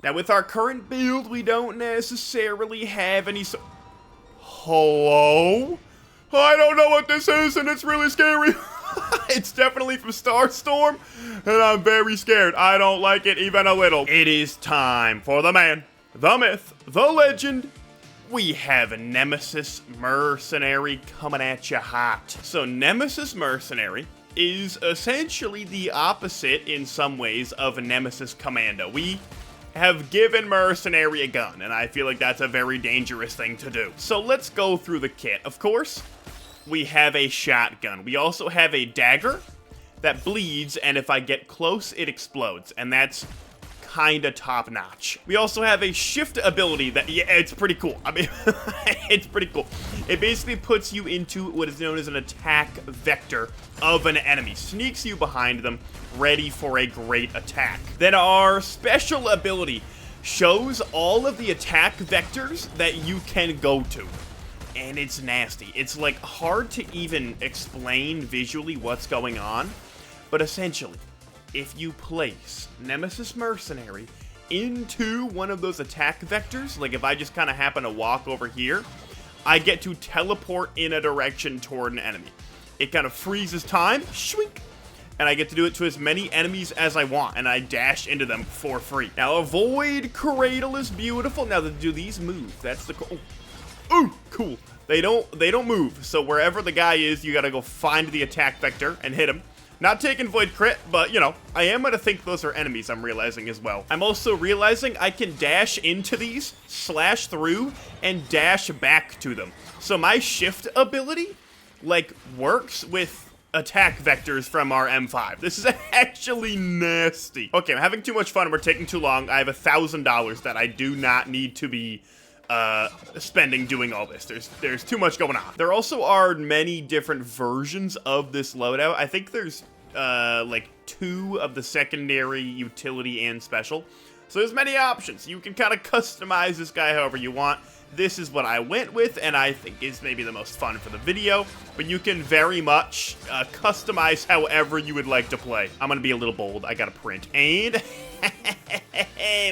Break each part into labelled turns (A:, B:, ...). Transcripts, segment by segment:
A: Now, with our current build, we don't necessarily have any Hello? I don't know what this is, and it's really scary. It's definitely from Starstorm, and I'm very scared. I don't like it even a little. It is time for the man, the myth, the legend. We have a Nemesis Mercenary coming at you hot. So Nemesis Mercenary is essentially the opposite in some ways of a Nemesis Commando. We have given Mercenary a gun, and I feel like that's a very dangerous thing to do. So let's go through the kit. Of course, we have a shotgun. We also have a dagger that bleeds, and if I get close, it explodes, and that's kinda top-notch. We also have a shift ability that, yeah, it's pretty cool. I mean, it's pretty cool. It basically puts you into what is known as an attack vector of an enemy. Sneaks you behind them, ready for a great attack. Then our special ability shows all of the attack vectors that you can go to. And it's nasty. It's like hard to even explain visually what's going on, but essentially, if you place Nemesis Mercenary into one of those attack vectors, like if I just kind of happen to walk over here, I get to teleport in a direction toward an enemy. It kind of freezes time, shwink, and I get to do it to as many enemies as I want, and I dash into them for free. Now, a Void Cradle is beautiful. Now, do these move? That's the cool. Ooh, cool. They don't move. So wherever the guy is, you gotta go find the attack vector and hit him. Not taking Void Crit, but, you know, I am gonna think those are enemies, I'm realizing as well. I'm also realizing I can dash into these, slash through, and dash back to them. So my shift ability, like, works with attack vectors from our M5. This is actually nasty. Okay, I'm having too much fun. We're taking too long. I have $1,000 that I do not need to be spending doing all this. There's too much going on. There also are many different versions of this loadout. I think there's like 2 of the secondary, utility, and special. So there's many options. You can kind of customize this guy however you want. This is what I went with, and I think is maybe the most fun for the video. But you can very much customize however you would like to play. I'm gonna be a little bold. I gotta print. And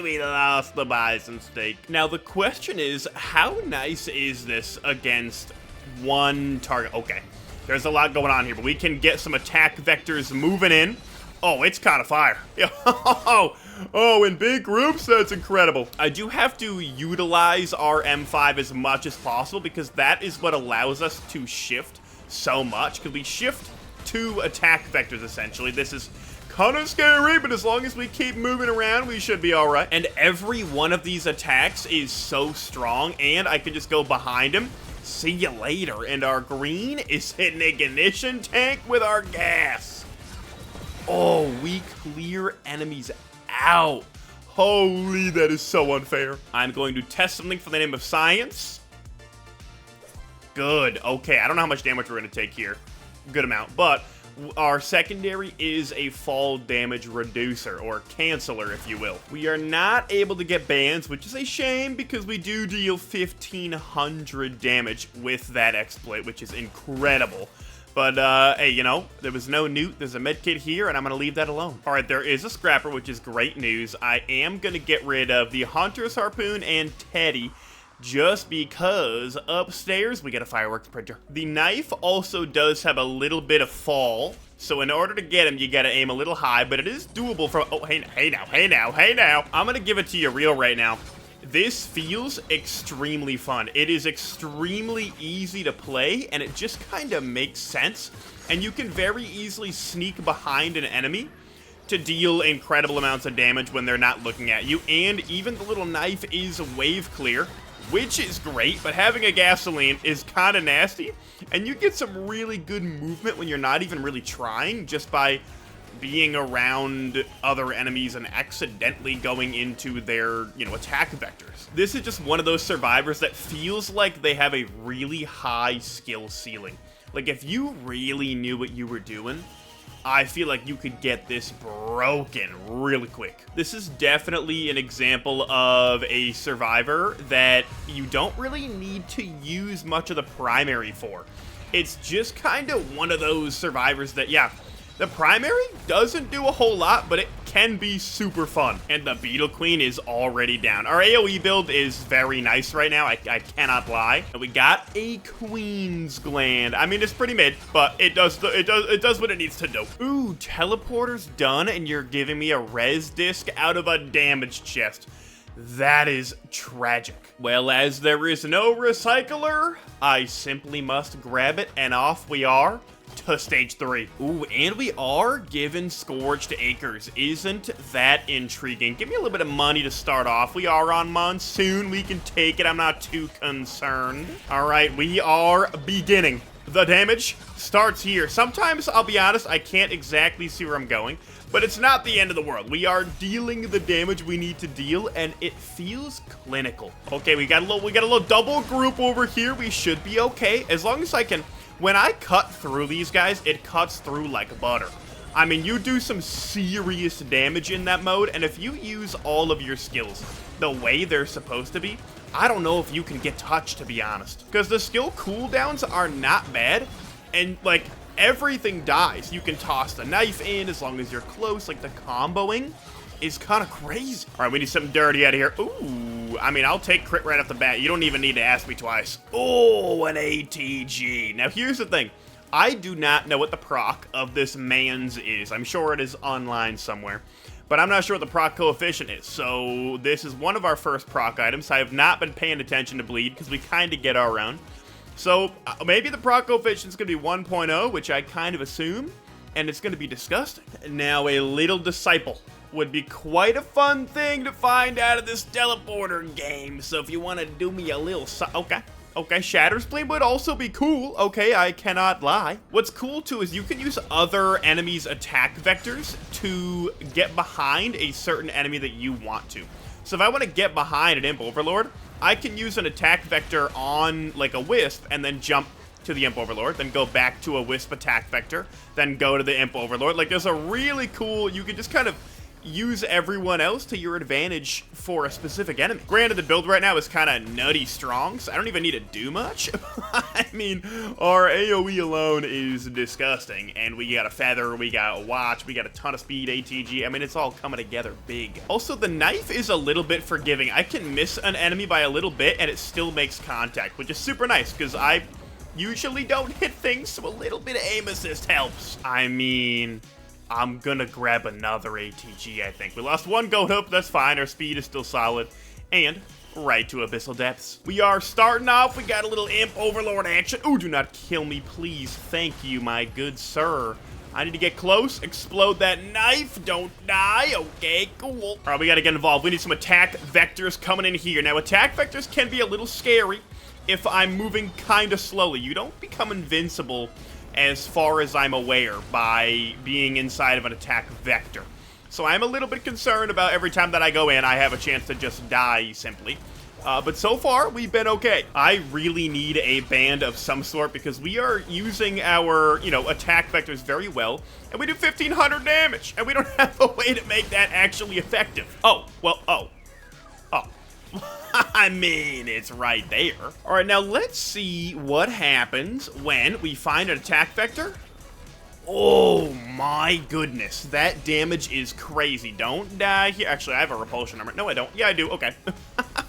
A: we lost the bison steak. Now the question is, how nice is this against one target? Okay, there's a lot going on here, but we can get some attack vectors moving in. Oh, it's kind of fire. Oh, in big groups, that's incredible. I do have to utilize our M5 as much as possible because that is what allows us to shift so much, because we shift 2 attack vectors, essentially. This is kind of scary, but as long as we keep moving around, we should be all right. And every one of these attacks is so strong, and I can just go behind him. See you later. And our green is hitting ignition tank with our gas. Oh, we clear enemies out. Holy, that is so unfair. I'm going to test something for the name of science. Good. Okay, I don't know how much damage we're going to take here. Good amount, but our secondary is a fall damage reducer, or canceller, if you will. We are not able to get bans, which is a shame because we do deal 1,500 damage with that exploit, which is incredible. But, hey, you know, there was no newt. There's a medkit here, and I'm going to leave that alone. All right, there is a scrapper, which is great news. I am going to get rid of the Hunter's Harpoon and Teddy, just because upstairs we get a fireworks printer. The knife also does have a little bit of fall, so in order to get him, you gotta aim a little high, but it is doable from, oh, hey now. I'm gonna give it to you real right now. This feels extremely fun. It is extremely easy to play, and it just kind of makes sense, and you can very easily sneak behind an enemy to deal incredible amounts of damage when they're not looking at you, and even the little knife is wave clear, which is great, but having a gasoline is kind of nasty, and you get some really good movement when you're not even really trying, just by being around other enemies and accidentally going into their, you know, attack vectors. This is just one of those survivors that feels like they have a really high skill ceiling. Like, if you really knew what you were doing, I feel like you could get this broken really quick. This is definitely an example of a survivor that you don't really need to use much of the primary for. It's just kind of one of those survivors that, yeah, The primary doesn't do a whole lot, but it can be super fun. And the Beetle Queen is already down. Our AoE build is very nice right now, I cannot lie. And we got a Queen's Gland. I mean, it's pretty mid, but it does what it needs to do. Ooh, teleporter's done, and you're giving me a res disc out of a damage chest. That is tragic. Well, as there is no recycler, I simply must grab it, and off we are to stage 3. Ooh, and we are given Scorched Acres. Isn't that intriguing? Give me a little bit of money to start off. We are on Monsoon. We can take it. I'm not too concerned. All right, we are beginning. The damage starts here. Sometimes, I'll be honest, I can't exactly see where I'm going, but it's not the end of the world. We are dealing the damage we need to deal, and it feels clinical. Okay, we got a little double group over here. We should be okay, as long as I can. When I cut through these guys, it cuts through like butter. I mean, you do some serious damage in that mode, and if you use all of your skills the way they're supposed to be, I don't know if you can get touched, to be honest. Because the skill cooldowns are not bad, and like, everything dies. You can toss the knife in as long as you're close. Like, the comboing is kind of crazy. All right, we need something dirty out of here. Ooh, I mean, I'll take crit right off the bat. You don't even need to ask me twice. Oh, an ATG. Now, here's the thing. I do not know what the proc of this man's is. I'm sure it is online somewhere, but I'm not sure what the proc coefficient is. So this is one of our first proc items. I have not been paying attention to bleed because we kind of get our round. So maybe the proc coefficient is going to be 1.0, which I kind of assume, and it's going to be disgusting. Now, a little disciple would be quite a fun thing to find out of this teleporter game. So if you want to do me a little... Okay, Shatter's Blade would also be cool. Okay, I cannot lie. What's cool, too, is you can use other enemies' attack vectors to get behind a certain enemy that you want to. So if I want to get behind an Imp Overlord, I can use an attack vector on, like, a Wisp and then jump to the Imp Overlord, then go back to a Wisp attack vector, then go to the Imp Overlord. Like, there's a really cool... You can just kind of use everyone else to your advantage for a specific enemy. Granted, the build right now is kind of nutty strong, so I don't even need to do much. I mean, our AoE alone is disgusting, and we got a feather, we got a watch, we got a ton of speed, ATG. I mean, it's all coming together big. Also, the knife is a little bit forgiving. I can miss an enemy by a little bit, and it still makes contact, which is super nice, because I usually don't hit things, so a little bit of aim assist helps. I mean, I'm gonna grab another ATG, I think. We lost one gold hope, that's fine. Our speed is still solid. And right to Abyssal Depths. We are starting off. We got a little Imp Overlord action. Ooh, do not kill me, please. Thank you, my good sir. I need to get close, explode that knife, don't die. Okay, cool. All right, we gotta get involved. We need some attack vectors coming in here. Now, attack vectors can be a little scary if I'm moving kind of slowly. You don't become invincible, as far as I'm aware, by being inside of an attack vector. So I'm a little bit concerned about every time that I go in, I have a chance to just die, simply. But so far, we've been okay. I really need a band of some sort because we are using our, attack vectors very well, and we do 1,500 damage, and we don't have a way to make that actually effective. Oh. I mean, it's right there. All right, now let's see what happens when we find an attack vector. Oh my goodness, that damage is crazy. Don't die here. Actually, I have a repulsion armor. No, I don't. Yeah, I do. Okay.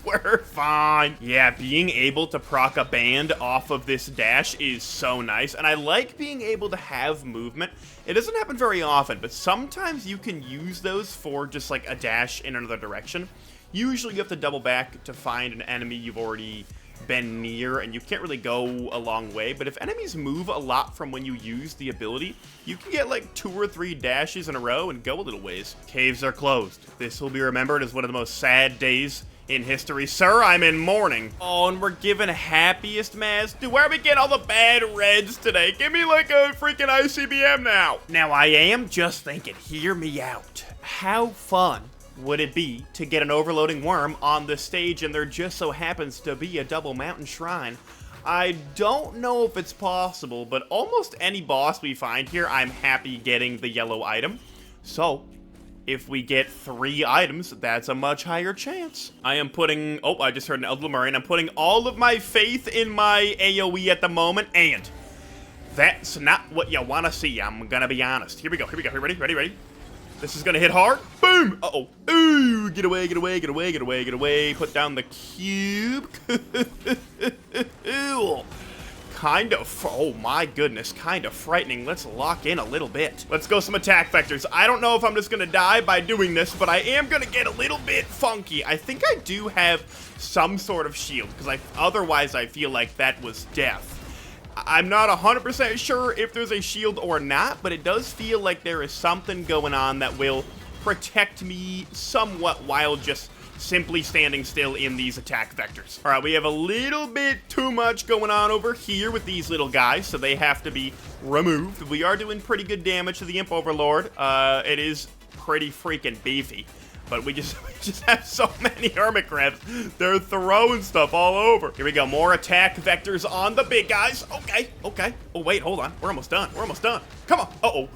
A: We're fine. Yeah, being able to proc a band off of this dash is so nice, and I like being able to have movement. It doesn't happen very often, but sometimes you can use those for just like a dash in another direction. Usually you have to double back to find an enemy you've already been near, and you can't really go a long way. But if enemies move a lot from when you use the ability, you can get like 2 or 3 dashes in a row and go a little ways. Caves are closed. This will be remembered as one of the most sad days in history. Sir, I'm in mourning. Oh, and we're given happiest mask. Dude, where are we getting all the bad reds today? Give me like a freaking ICBM now. Now, I am just thinking, hear me out. How fun would it be to get an overloading worm on the stage and there just so happens to be a double mountain shrine? I don't know if it's possible, but almost any boss we find here, I'm happy getting the yellow item. So, if we get 3 items, that's a much higher chance. I am putting... Oh, I just heard an Eldritch Marine. I'm putting all of my faith in my AoE at the moment, and That's not what you want to see. I'm gonna be honest. Here we go. Here we go. Ready? Ready? Ready? This is gonna hit hard. Boom! Uh-oh. Ooh! Get away, get away, get away, get away, get away. Put down the cube. Kind of, oh my goodness, kind of frightening. Let's lock in a little bit. Let's go some attack vectors. I don't know if I'm just gonna die by doing this, but I am gonna get a little bit funky. I think I do have some sort of shield, because otherwise I feel like that was death. I'm not 100% sure if there's a shield or not, but it does feel like there is something going on that will protect me somewhat while just simply standing still in these attack vectors. All right, we have a little bit too much going on over here with these little guys, so they have to be removed. We are doing pretty good damage to the Imp Overlord. It is pretty freaking beefy. But we just have so many hermit crabs. They're throwing stuff all over. Here we go. More attack vectors on the big guys. Okay, okay. Oh, wait, hold on. We're almost done. We're almost done. Come on. Uh-oh.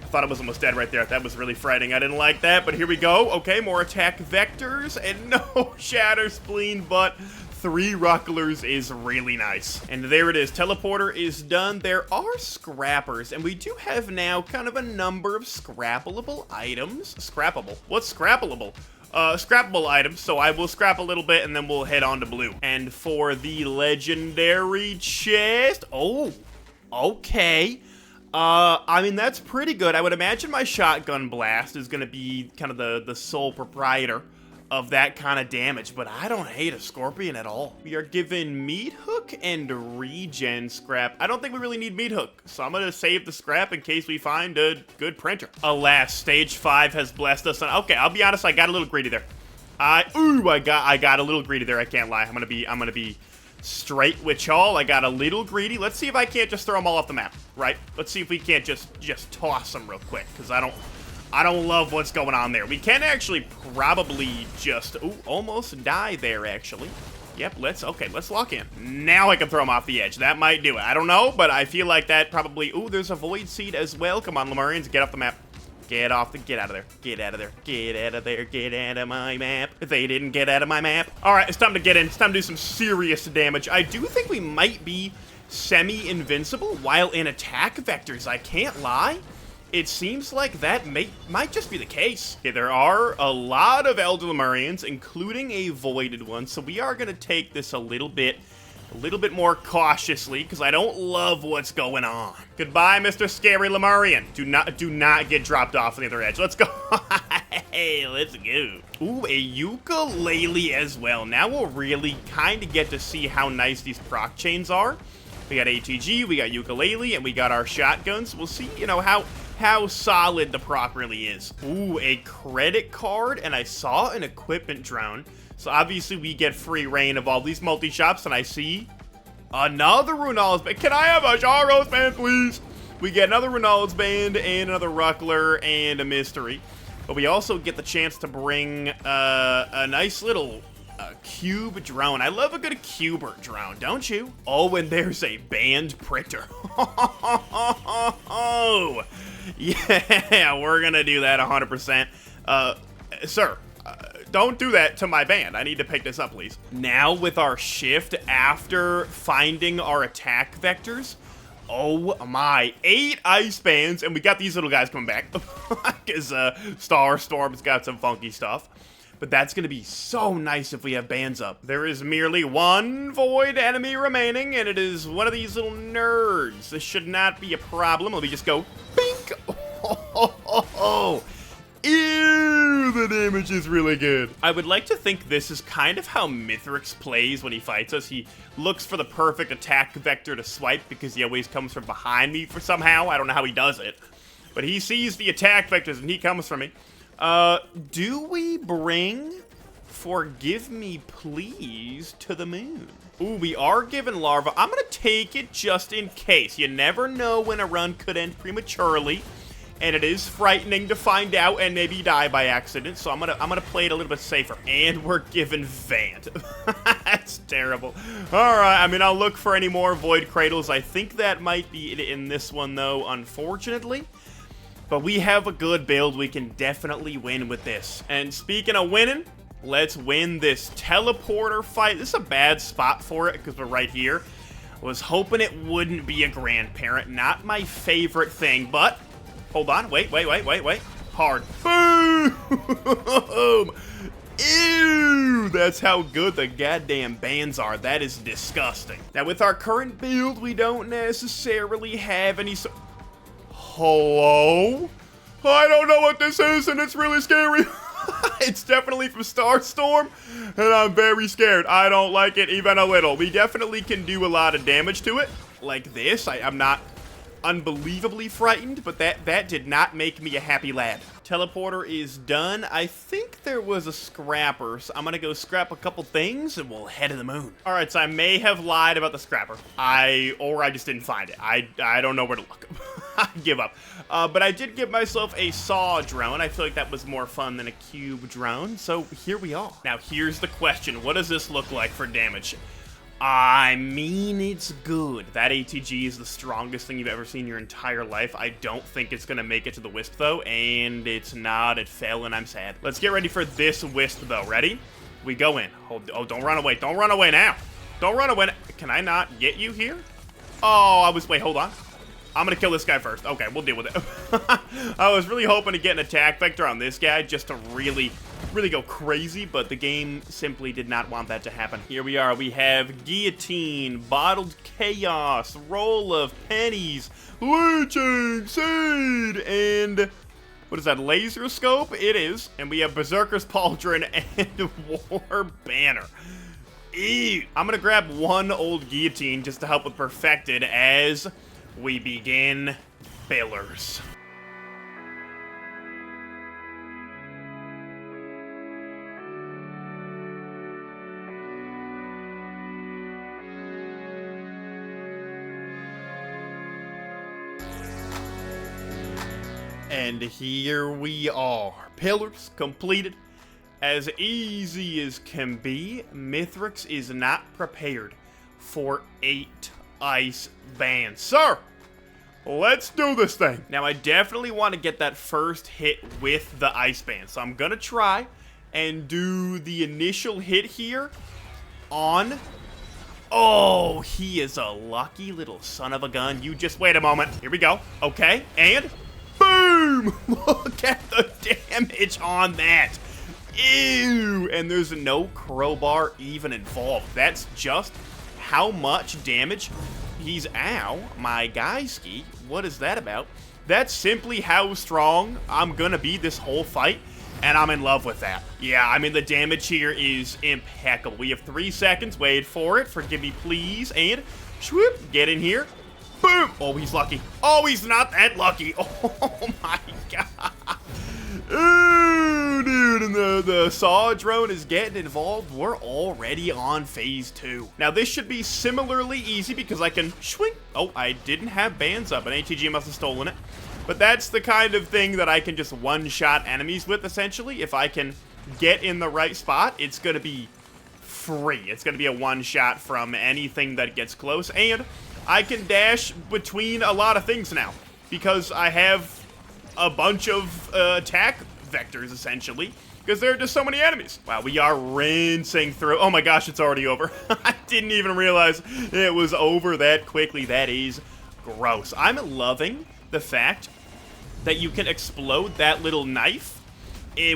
A: I thought I was almost dead right there. That was really frightening. I didn't like that, but here we go. Okay, more attack vectors. And no Shatter Spleen, but 3 Rucklers is really nice. And there it is. Teleporter is done. There are scrappers, and we do have now kind of a number of scrappable items. Scrappable? What's scrappable? Scrappable items, so I will scrap a little bit, and then we'll head on to blue. And for the legendary chest... Oh, okay. I mean, that's pretty good. I would imagine my shotgun blast is going to be kind of the sole proprietor of that kind of damage, but I don't hate a scorpion at all. We are given meat hook and regen scrap. I don't think we really need meat hook, so I'm gonna save the scrap in case we find a good printer. Alas, stage 5 has blessed us. Okay, I'll be honest, I got a little greedy there. I got a little greedy there. I can't lie. I'm gonna be straight with y'all. I got a little greedy. Let's see if I can't just throw them all off the map, right? Let's see if we can't just toss them real quick, because I don't love what's going on there. We can actually probably just, almost die there, actually. Yep, let's lock in. Now I can throw him off the edge. That might do it. I don't know, but I feel like that probably, there's a void seed as well. Come on, Lemurians, get off the map. Get out of there. Get out of there. Get out of there. Get out of my map. They didn't get out of my map. All right, it's time to get in. It's time to do some serious damage. I do think we might be semi-invincible while in attack vectors. I can't lie. It seems like that might just be the case. Okay, there are a lot of Elder Lemurians, including a voided one, so we are going to take this a little bit more cautiously, because I don't love what's going on. Goodbye, Mr. Scary Lemurian. Do not get dropped off on the other edge. Let's go. Hey, let's go. Ooh, a ukulele as well. Now we'll really kind of get to see how nice these proc chains are. We got ATG, we got ukulele, and we got our shotguns. We'll see, how solid the proc really is. Ooh, a credit card, and I saw an equipment drone. So obviously we get free reign of all these multi-shops, and I see another Runal's band. Can I have a Jaros band, please? We get another Runal's band, and another Ruckler, and a mystery. But we also get the chance to bring a nice little cube drone. I love a good cuber drone, don't you? Oh, and there's a band printer. Oh, yeah, we're gonna do that 100%. Sir, don't do that to my band. I need to pick this up, please. Now with our shift after finding our attack vectors, oh my, 8 ice bands, and we got these little guys coming back because Starstorm's got some funky stuff. But that's going to be so nice if we have bands up. There is merely one void enemy remaining, and it is one of these little nerds. This should not be a problem. Let me just go, bink. Oh. Ew, the damage is really good. I would like to think this is kind of how Mithrix plays when he fights us. He looks for the perfect attack vector to swipe because he always comes from behind me for somehow. I don't know how he does it. But he sees the attack vectors and he comes for me. Do we bring Forgive Me Please to the moon? Ooh, we are given larva. I'm gonna take it just in case. You never know when a run could end prematurely. And it is frightening to find out and maybe die by accident, so I'm gonna play it a little bit safer. And we're given Vant. That's terrible. Alright, I mean, I'll look for any more Void Cradles. I think that might be it in this one, though, unfortunately. But we have a good build. We can definitely win with this. And speaking of winning, let's win this teleporter fight. This is a bad spot for it, because we're right here. Was hoping it wouldn't be a grandparent. Not my favorite thing, but... Hold on. Wait. Hard. Boom! Ew! That's how good the goddamn bands are. That is disgusting. Now, with our current build, we don't necessarily have any Hello? I don't know what this is, and it's really scary. It's definitely from Starstorm, and I'm very scared. I don't like it even a little. We definitely can do a lot of damage to it, like this. I'm not unbelievably frightened, but that did not make me a happy lad. Teleporter is done. I think there was a scrapper, so I'm gonna go scrap a couple things, and we'll head to the moon. All right, so I may have lied about the scrapper. Or I just didn't find it. I don't know where to look. I give up. But I did give myself a saw drone. I feel like that was more fun than a cube drone, so here we are. Now, here's the question. What does this look like for damage? I mean, it's good. That ATG is the strongest thing you've ever seen in your entire life. I don't think it's gonna make it to the Wisp, though, and it's not. It fell, and I'm sad. Let's get ready for this Wisp, though. Ready? We go in. Oh, don't run away. Don't run away now. Don't run away. Can I not get you here? Oh, wait, hold on. I'm gonna kill this guy first. Okay, we'll deal with it. I was really hoping to get an attack vector on this guy just to really go crazy, but the game simply did not want that to happen. Here we are. We have Guillotine, Bottled Chaos, Roll of Pennies, Leeching Seed, and what is that, Laser Scope? It is. And we have Berserker's Pauldron and War Banner. Ew. I'm gonna grab one old Guillotine just to help with Perfected as we begin Pillars. And here we are. Pillars completed. As easy as can be. Mithrix is not prepared for 8 ice bands. Sir, let's do this thing. Now, I definitely want to get that first hit with the ice band. So I'm going to try and do the initial hit here on... Oh, he is a lucky little son of a gun. You just wait a moment. Here we go. Okay, and boom! Look at the damage on that. Ew! And there's no crowbar even involved. That's just how much damage he's... Ow, my Guyski. What is that about? That's simply how strong I'm gonna be this whole fight, and I'm in love with that. Yeah, I mean, the damage here is impeccable. We have 3 seconds. Wait for it. Forgive me, please. And swoop, get in here. Boom! Oh, he's lucky. Oh, he's not that lucky. Oh, my God. Ooh, dude, and the saw drone is getting involved. We're already on phase 2. Now, this should be similarly easy because I can swing. Oh, I didn't have bands up. An ATG must have stolen it. But that's the kind of thing that I can just one-shot enemies with, essentially. If I can get in the right spot, it's going to be free. It's going to be a one-shot from anything that gets close. And I can dash between a lot of things now because I have a bunch of attack vectors, essentially, because there are just so many enemies. Wow, we are rinsing through. Oh my gosh, it's already over. I didn't even realize it was over that quickly. That is gross. I'm loving the fact that you can explode that little knife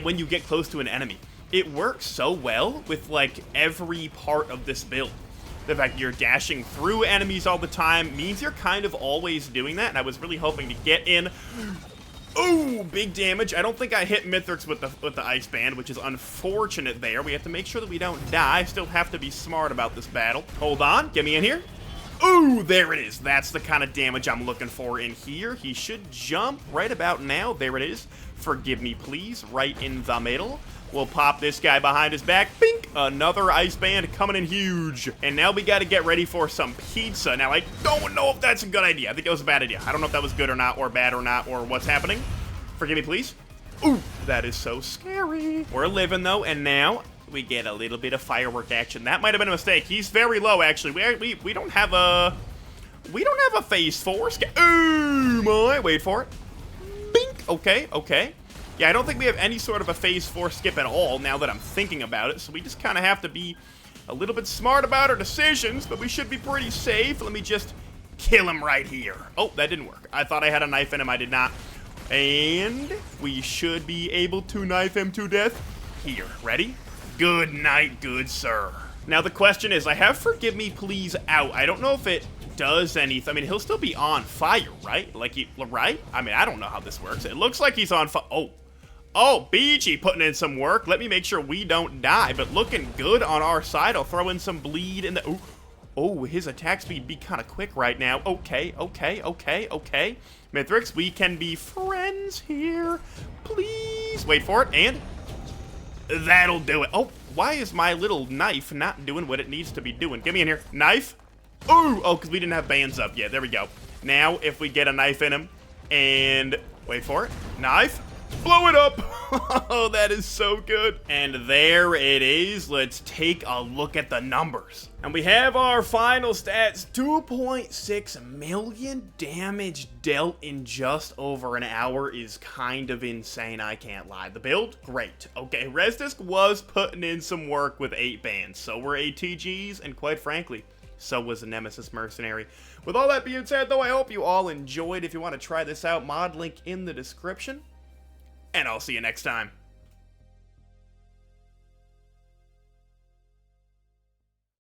A: when you get close to an enemy. It works so well with, like, every part of this build. The fact you're dashing through enemies all the time means you're kind of always doing that, and I was really hoping to get in. Ooh, big damage. I don't think I hit Mithrix with the ice band, which is unfortunate there. We have to make sure that we don't die. Still have to be smart about this battle. Hold on. Get me in here. Ooh, there it is. That's the kind of damage I'm looking for in here. He should jump right about now. There it is. Forgive me, please. Right in the middle. We'll pop this guy behind his back. Bink! Another ice band coming in huge. And now we got to get ready for some pizza. Now, I don't know if that's a good idea. I think it was a bad idea. I don't know if that was good or not, or bad or not, or what's happening. Forgive me, please. Ooh, that is so scary. We're living, though, and now we get a little bit of firework action. That might have been a mistake. He's very low, actually. We don't have a... We don't have a phase 4. Ooh, my. Wait for it. Bink. Okay, okay. Yeah, I don't think we have any sort of a phase 4 skip at all now that I'm thinking about it, so we just kind of have to be a little bit smart about our decisions, but we should be pretty safe. Let me just kill him right here. Oh, that didn't work. I thought I had a knife in him. I did not. And we should be able to knife him to death. Here, ready? Good night, good sir. Now the question is, I have Forgive Me Please out. I don't know if it does anything. I mean, he'll still be on fire, right? Like, right? I mean, I don't know how this works. It looks like he's on fire. Oh, BG putting in some work. Let me make sure we don't die, but looking good on our side. I'll throw in some bleed in the... Ooh. Oh, his attack speed be kind of quick right now. Okay. Mithrix, we can be friends here. Please. Wait for it, and... That'll do it. Oh, why is my little knife not doing what it needs to be doing? Get me in here. Knife. Ooh. Oh, because we didn't have bands up yet. There we go. Now, if we get a knife in him, and... Wait for it. Knife. Blow it up. Oh, that is so good. And there it is. Let's take a look at the numbers. And we have our final stats. 2.6 million damage dealt in just over an hour is kind of insane, I can't lie. The build, great. Okay, Resdisk was putting in some work with 8 bands. So were ATGs, and quite frankly, so was the Nemesis Mercenary. With all that being said, though, I hope you all enjoyed. If you want to try this out, mod link in the description. And I'll see you next time.